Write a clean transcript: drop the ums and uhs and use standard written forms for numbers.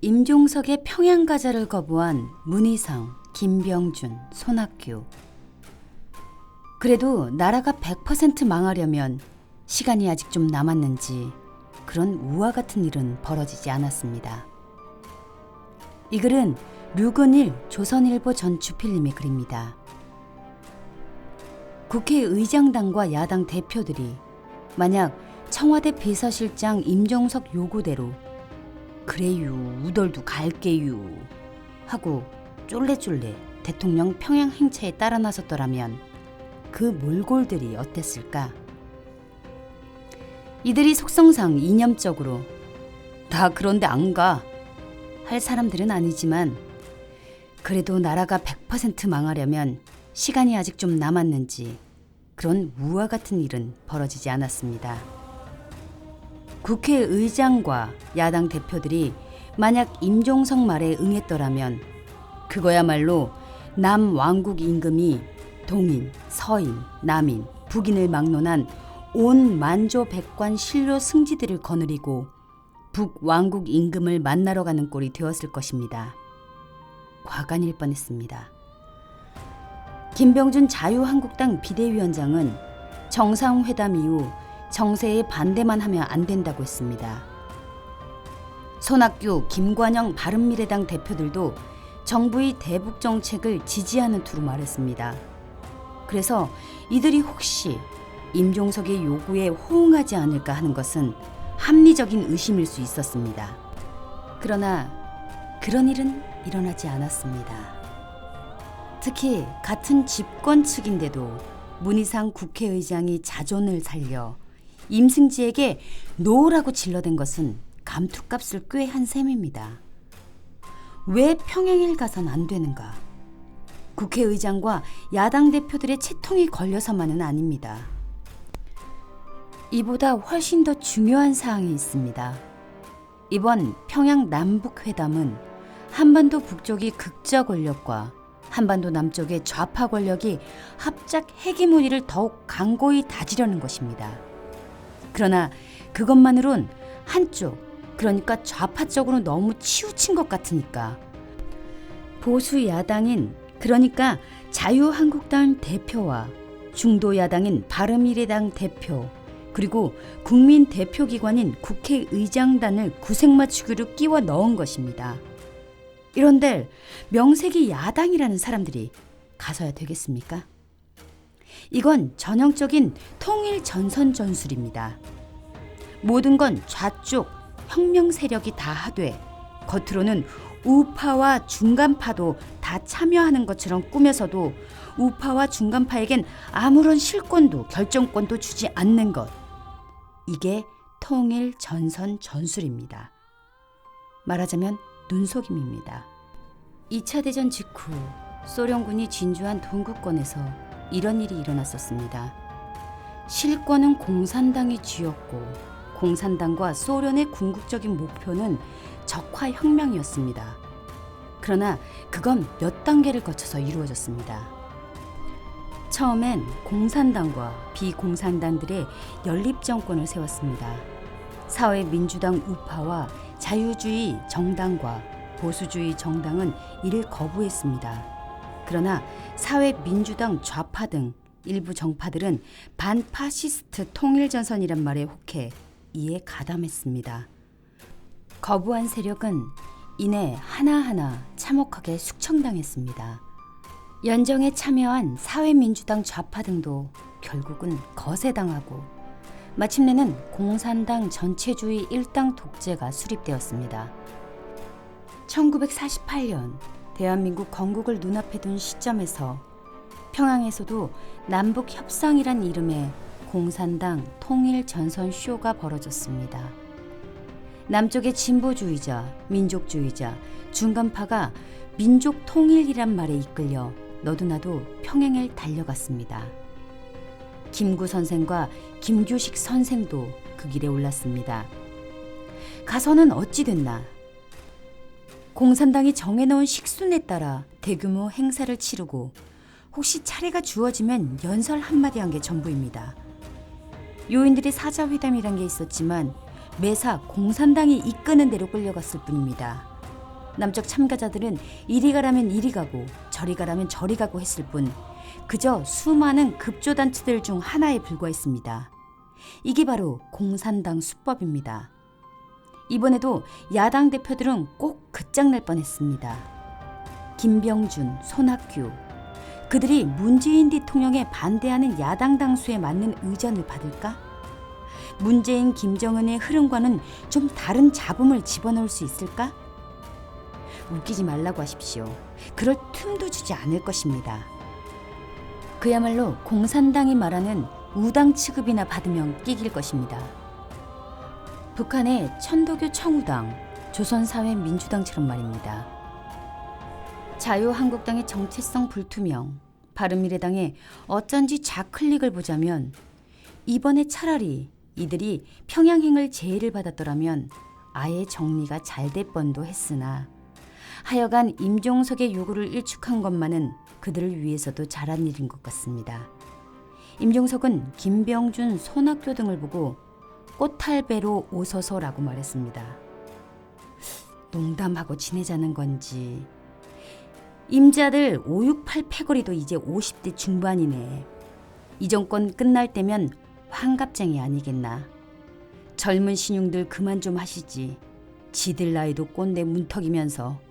임종석의 평양가자를 거부한 문희상, 김병준, 손학규. 그래도 나라가 100% 망하려면 시간이 아직 좀 남았는지 그런 우화 같은 일은 벌어지지 않았습니다. 이 글은 류근일 조선일보 전 주필님의 글입니다. 국회의장단과 야당 대표들이 만약 청와대 비서실장 임종석 요구대로 그래유 우덜도 갈게유 하고 쫄래쫄래 대통령 평양 행차에 따라 나섰더라면 그 몰골들이 어땠을까? 이들이 속성상 이념적으로 나 그런데 안 가 할 사람들은 아니지만 그래도 나라가 100% 망하려면 시간이 아직 좀 남았는지 그런 우화 같은 일은 벌어지지 않았습니다. 국회의장과 야당 대표들이 만약 임종석 말에 응했더라면 그거야말로 남왕국 임금이 동인, 서인, 남인, 북인을 막론한 온 만조 백관 신료 승지들을 거느리고 북왕국 임금을 만나러 가는 꼴이 되었을 것입니다. 과간일 뻔했습니다. 김병준 자유한국당 비대위원장은 정상회담 이후 정세에 반대만 하면 안 된다고 했습니다. 손학규, 김관영 바른미래당 대표들도 정부의 대북 정책을 지지하는 투로 말했습니다. 그래서 이들이 혹시 임종석의 요구에 호응하지 않을까 하는 것은 합리적인 의심일 수 있었습니다. 그러나 그런 일은 일어나지 않았습니다. 특히 같은 집권 측인데도 문희상 국회의장이 자존을 살려 임승지에게 노라고 질러댄 것은 감투값을 꽤 한 셈입니다. 왜 평양을 가선 안 되는가? 국회의장과 야당 대표들의 채통이 걸려서만은 아닙니다. 이보다 훨씬 더 중요한 사항이 있습니다. 이번 평양 남북회담은 한반도 북쪽이 극좌 권력과 한반도 남쪽의 좌파 권력이 합작 헤게모니를 더욱 강고히 다지려는 것입니다. 그러나 그것만으론 한쪽, 그러니까 좌파 쪽으로 너무 치우친 것 같으니까 보수 야당인, 그러니까 자유한국당 대표와 중도 야당인 바른미래당 대표, 그리고 국민 대표기관인 국회의장단을 구색맞추기로 끼워 넣은 것입니다. 이런데 명색이 야당이라는 사람들이 가서야 되겠습니까? 이건 전형적인 통일 전선 전술입니다. 모든 건 좌쪽 혁명 세력이 다 하되 겉으로는 우파와 중간파도 다 참여하는 것처럼 꾸며서도 우파와 중간파에겐 아무런 실권도 결정권도 주지 않는 것. 이게 통일 전선 전술입니다. 말하자면 눈속임입니다. 2차 대전 직후 소련군이 진주한 동구권에서 이런 일이 일어났었습니다. 실권은 공산당이 쥐었고 공산당과 소련의 궁극적인 목표는 적화혁명이었습니다. 그러나 그건 몇 단계를 거쳐서 이루어졌습니다. 처음엔 공산당과 비공산당들의 연립정권을 세웠습니다. 사회민주당 우파와 자유주의 정당과 보수주의 정당은 이를 거부했습니다. 그러나 사회민주당 좌파 등 일부 정파들은 반파시스트 통일전선이란 말에 혹해 이에 가담했습니다. 거부한 세력은 이내 하나하나 참혹하게 숙청당했습니다. 연정에 참여한 사회민주당 좌파 등도 결국은 거세당하고 마침내는 공산당 전체주의 일당 독재가 수립되었습니다. 1948년 대한민국 건국을 눈앞에 둔 시점에서 평양에서도 남북협상이란 이름의 공산당 통일전선 쇼가 벌어졌습니다. 남쪽의 진보주의자, 민족주의자, 중간파가 민족통일이란 말에 이끌려 너도나도 평양을 달려갔습니다. 김구 선생과 김규식 선생도 그 길에 올랐습니다. 가서는 어찌 됐나? 공산당이 정해놓은 식순에 따라 대규모 행사를 치르고 혹시 차례가 주어지면 연설 한마디 한 게 전부입니다. 요인들이 사자회담이란 게 있었지만 매사 공산당이 이끄는 대로 끌려갔을 뿐입니다. 남쪽 참가자들은 이리 가라면 이리 가고 저리 가라면 저리 가고 했을 뿐 그저 수많은 급조단체들 중 하나에 불과했습니다. 이게 바로 공산당 수법입니다. 이번에도 야당 대표들은 꼭 끝장날 뻔했습니다. 김병준, 손학규, 그들이 문재인 대통령에 반대하는 야당 당수에 맞는 의전을 받을까? 문재인, 김정은의 흐름과는 좀 다른 잡음을 집어넣을 수 있을까? 웃기지 말라고 하십시오. 그럴 틈도 주지 않을 것입니다. 그야말로 공산당이 말하는 우당 취급이나 받으면 끼길 것입니다. 북한의 천도교 청우당, 조선사회민주당처럼 말입니다. 자유한국당의 정체성 불투명, 바른미래당의 어쩐지 좌클릭을 보자면 이번에 차라리 이들이 평양행을 제의를 받았더라면 아예 정리가 잘 될 뻔도 했으나 하여간 임종석의 요구를 일축한 것만은 그들을 위해서도 잘한 일인 것 같습니다. 임종석은 김병준, 손학규 등을 보고 꽃탈배로 오소서라고 말했습니다. 농담하고 지내자는 건지 임자들 568 패거리도 이제 50대 중반이네. 이 정권 끝날 때면 환갑쟁이 아니겠나. 젊은 신용들 그만 좀 하시지. 지들 나이도 꼰대 문턱이면서